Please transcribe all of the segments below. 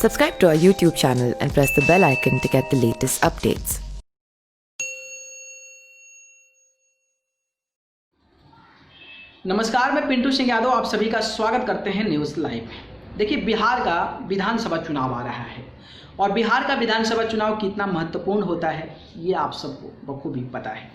Subscribe to our YouTube channel and press the bell icon to get the latest updates. नमस्कार, मैं पिंटू सिंह यादव आप सभी का स्वागत करते हैं न्यूज़ लाइव में। देखिए, बिहार का विधानसभा चुनाव आ रहा है और बिहार का विधानसभा चुनाव कितना महत्वपूर्ण होता है ये आप सबको बखूबी पता है।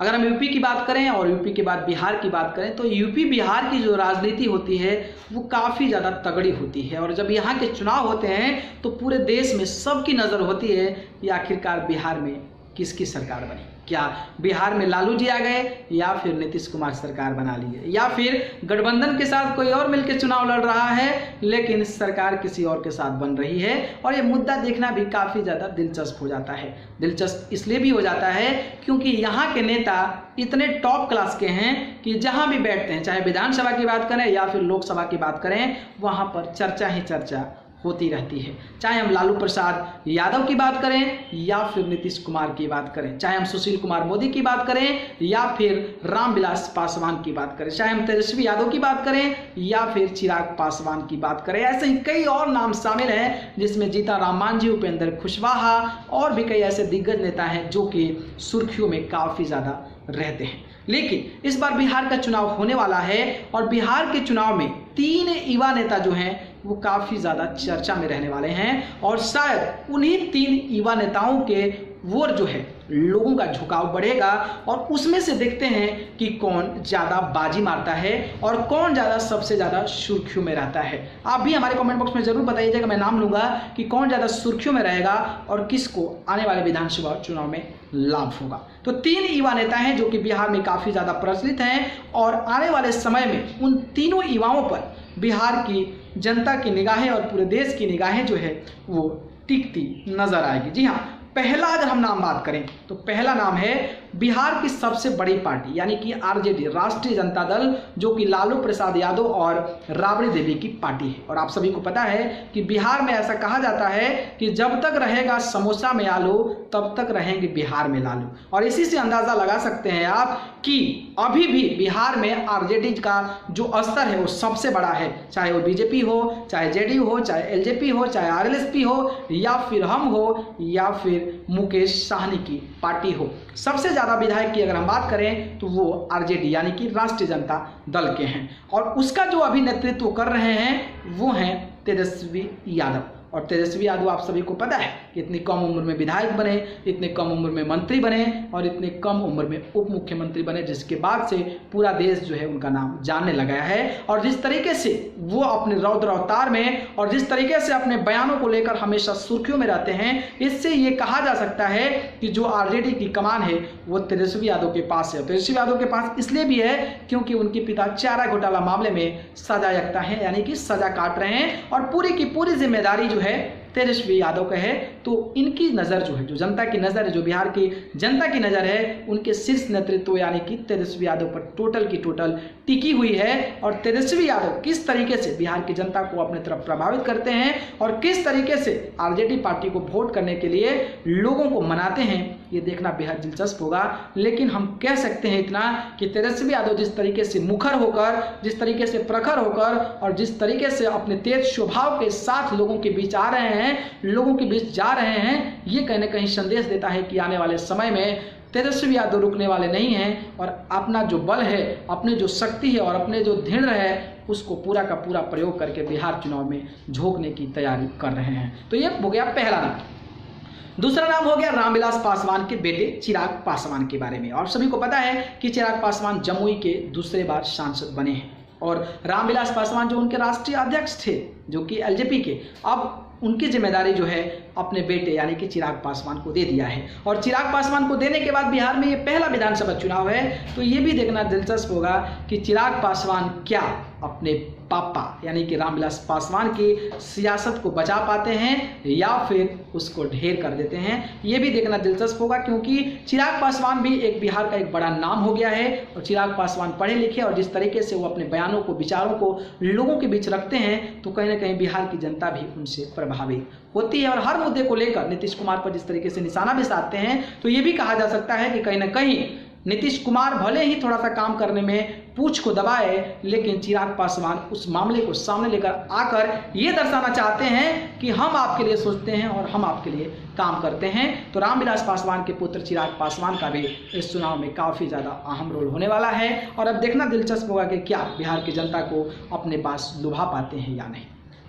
अगर हम यूपी की बात करें और यूपी के बाद बिहार की बात करें तो यूपी बिहार की जो राजनीति होती है वो काफ़ी ज़्यादा तगड़ी होती है और जब यहाँ के चुनाव होते हैं तो पूरे देश में सबकी नज़र होती है कि आखिरकार बिहार में किसकी सरकार बनी। क्या बिहार में लालू जी आ गए या फिर नीतीश कुमार सरकार बना ली है या फिर गठबंधन के साथ कोई और मिलकर चुनाव लड़ रहा है लेकिन सरकार किसी और के साथ बन रही है। और ये मुद्दा देखना भी काफ़ी ज़्यादा दिलचस्प हो जाता है। दिलचस्प इसलिए भी हो जाता है क्योंकि यहाँ के नेता इतने टॉप क्लास के हैं कि जहाँ भी बैठते हैं, चाहे विधानसभा की बात करें या फिर लोकसभा की बात करें, वहाँ पर चर्चा ही चर्चा होती रहती है। चाहे हम लालू प्रसाद यादव की बात करें या फिर नीतीश कुमार की बात करें, चाहे हम सुशील कुमार मोदी की बात करें या फिर रामविलास पासवान की बात करें, चाहे हम तेजस्वी यादव की बात करें या फिर चिराग पासवान की बात करें, ऐसे ही कई और नाम शामिल हैं जिसमें जीतनराम मांझी, उपेंद्र कुशवाहा और भी कई ऐसे दिग्गज नेता हैं जो कि सुर्खियों में काफ़ी ज़्यादा रहते हैं। लेकिन इस बार बिहार का चुनाव होने वाला है और बिहार के चुनाव में 3 युवा नेता जो हैं वो काफ़ी ज़्यादा चर्चा में रहने वाले हैं और शायद उन्हीं 3 युवा नेताओं के वोट जो है लोगों का झुकाव बढ़ेगा और उसमें से देखते हैं कि कौन ज़्यादा बाजी मारता है और कौन ज़्यादा सबसे ज़्यादा सुर्खियों में रहता है। आप भी हमारे कमेंट बॉक्स में ज़रूर बताइएगा, मैं नाम लूँगा कि कौन ज़्यादा सुर्खियों में रहेगा और किसको आने वाले विधानसभा चुनाव में लाभ होगा। तो 3 युवा नेता हैं जो कि बिहार में काफ़ी ज़्यादा प्रचलित हैं और आने वाले समय में उन तीनों युवाओं पर बिहार की जनता की निगाहें और पूरे देश की निगाहें जो है वो टिकती नजर आएगी। जी हाँ, पहला अगर हम नाम बात करें तो पहला नाम है बिहार की सबसे बड़ी पार्टी यानी कि आरजेडी, राष्ट्रीय जनता दल, जो कि लालू प्रसाद यादव और राबड़ी देवी की पार्टी है। और आप सभी को पता है कि बिहार में ऐसा कहा जाता है कि जब तक रहेगा समोसा में आलू तब तक रहेंगे बिहार में लालू। और इसी से अंदाजा लगा सकते हैं आप कि अभी भी बिहार में आरजेडी का जो स्तर है वो सबसे बड़ा है, चाहे वो बीजेपी हो, चाहे जेडीयू हो, चाहे एलजेपी हो, चाहे आरएलएसपी हो या फिर हम हो या फिर मुकेश साहनी की पार्टी हो। सबसे ज़्यादा विधायक की अगर हम बात करें तो वो आरजेडी यानी कि राष्ट्रीय जनता दल के हैं और उसका जो अभी नेतृत्व कर रहे हैं वो हैं तेजस्वी यादव। और तेजस्वी यादव आप सभी को पता है कि इतनी कम उम्र में विधायक बने, इतने कम उम्र में मंत्री बने और इतने कम उम्र में उप मुख्यमंत्री बने, जिसके बाद से पूरा देश जो है उनका नाम जानने लगा है। और जिस तरीके से वो अपने रौद्र अवतार में और जिस तरीके से अपने बयानों को लेकर हमेशा सुर्खियों में रहते हैं, इससे ये कहा जा सकता है कि जो आरजेडी की कमान है वो तेजस्वी यादव के पास है। तेजस्वी यादव के पास इसलिए भी है क्योंकि उनके पिता चारा घोटाला मामले में सजायाफ्ता हैं यानी कि सजा काट रहे हैं और पूरी की पूरी जिम्मेदारी है तेजस्वी यादव का है। तो इनकी नज़र जो है, जो जनता की नज़र है, जो बिहार की जनता की नज़र है, उनके शीर्ष नेतृत्व यानी कि तेजस्वी यादव पर टोटल की टोटल टिकी हुई है। और तेजस्वी यादव किस तरीके से बिहार की जनता को अपने तरफ प्रभावित करते हैं और किस तरीके से आरजेडी पार्टी को वोट करने के लिए लोगों को मनाते हैं, ये देखना बेहद दिलचस्प होगा। लेकिन हम कह सकते हैं इतना कि तेजस्वी यादव जिस तरीके से मुखर होकर, जिस तरीके से प्रखर होकर और जिस तरीके से अपने तेज स्वभाव के साथ लोगों के बीच आ रहे हैं, लोगों के बीच जा रहे हैं, ये कहीं ना कहीं संदेश देता है कि आने वाले समय में तेजस्वी यादव रुकने वाले नहीं हैं और अपना जो बल है, अपनी जो शक्ति है और अपने जो दृढ़ है उसको पूरा का पूरा प्रयोग करके बिहार चुनाव में झोंकने की तैयारी कर रहे हैं। तो ये हो गया पहला नाम। दूसरा नाम हो गया रामविलास पासवान के बेटे चिराग पासवान के बारे में। और सभी को पता है कि चिराग पासवान जमुई के दूसरे बार सांसद बने हैं और रामविलास पासवान जो उनके राष्ट्रीय अध्यक्ष थे जो कि एलजेपी के, अब उनकी जिम्मेदारी जो है अपने बेटे यानी कि चिराग पासवान को दे दिया है। और चिराग पासवान को देने के बाद बिहार में ये पहला विधानसभा चुनाव है। तो ये भी देखना दिलचस्प होगा कि चिराग पासवान क्या अपने पापा यानी कि रामविलास पासवान की सियासत को बचा पाते हैं या फिर उसको ढेर कर देते हैं। ये भी देखना दिलचस्प होगा क्योंकि चिराग पासवान भी एक बिहार का एक बड़ा नाम हो गया है और चिराग पासवान पढ़े लिखे और जिस तरीके से वो अपने बयानों को, विचारों को लोगों के बीच रखते हैं तो कहीं ना कहीं बिहार की जनता भी उनसे प्रभावित होती है। और हर मुद्दे को लेकर नीतीश कुमार पर जिस तरीके से निशाना भी साधते हैं तो ये भी कहा जा सकता है कि कहीं ना कहीं नीतीश कुमार भले ही थोड़ा सा काम करने में पूंछ को दबाए, लेकिन चिराग पासवान उस मामले को सामने लेकर आकर ये दर्शाना चाहते हैं कि हम आपके लिए सोचते हैं और हम आपके लिए काम करते हैं। तो रामविलास पासवान के पुत्र चिराग पासवान का भी इस चुनाव में काफ़ी ज़्यादा अहम रोल होने वाला है और अब देखना दिलचस्प होगा कि क्या बिहार की जनता को अपने पास लुभा पाते हैं या नहीं।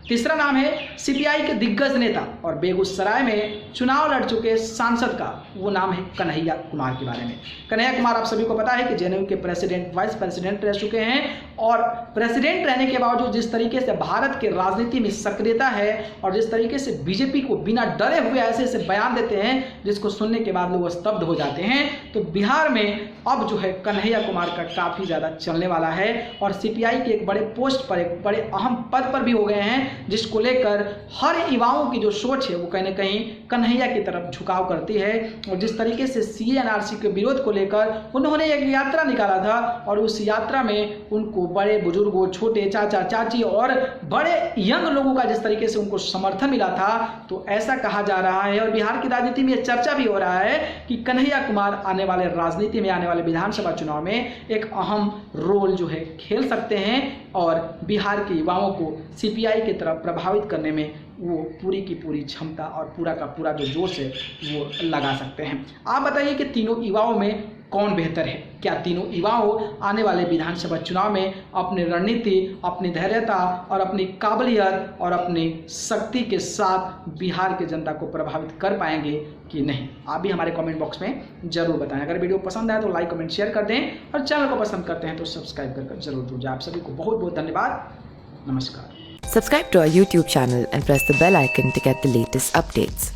तीसरा नाम है सीपीआई के दिग्गज नेता और बेगूसराय में चुनाव लड़ चुके सांसद का, वो नाम है कन्हैया कुमार के बारे में। कन्हैया कुमार आप सभी को पता है कि जेएनयू के प्रेसिडेंट वाइस प्रेसिडेंट रह चुके हैं और प्रेसिडेंट रहने के बावजूद जिस तरीके से भारत के राजनीति में सक्रियता है और जिस तरीके से बीजेपी को बिना डरे हुए ऐसे ऐसे बयान देते हैं जिसको सुनने के बाद लोग स्तब्ध हो जाते हैं, तो बिहार में अब जो है कन्हैया कुमार का काफ़ी ज़्यादा चलने वाला है और सीपीआई के एक बड़े पोस्ट पर, एक बड़े अहम पद पर भी हो गए हैं, जिसको लेकर हर युवाओं की जो सोच है वो कहीं ना कहीं कन्हैया की तरफ झुकाव करती है। और जिस तरीके से सीए एनआरसी के विरोध को लेकर उन्होंने एक यात्रा निकाला था और उस यात्रा में उनको बड़े बुजुर्गों, छोटे चाचा चाची और बड़े यंग लोगों का जिस तरीके से उनको समर्थन मिला था, तो ऐसा कहा जा रहा है और बिहार की राजनीति में चर्चा भी हो रहा है कि कन्हैया कुमार आने वाले राजनीति में, आने वाले विधानसभा चुनाव में एक अहम रोल जो है खेल सकते हैं और बिहार के युवाओं को सीपीआई की तरफ प्रभावित करने में वो पूरी की पूरी क्षमता और पूरा का पूरा जो जोश है वो लगा सकते हैं। आप बताइए कि तीनों युवाओं में कौन बेहतर है? क्या तीनों युवाओं आने वाले विधानसभा चुनाव में अपनी रणनीति, अपनी धैर्यता और अपनी काबिलियत और अपनी शक्ति के साथ बिहार की जनता को प्रभावित कर पाएंगे कि नहीं? आप भी हमारे कमेंट बॉक्स में जरूर बताएं। अगर वीडियो पसंद आए तो लाइक, कमेंट, शेयर कर दें और चैनल को पसंद करते हैं तो सब्सक्राइब कर जरूर दीजिए। आप सभी को बहुत बहुत धन्यवाद। नमस्कार। Subscribe to our YouTube channel and press the bell icon to get the latest updates.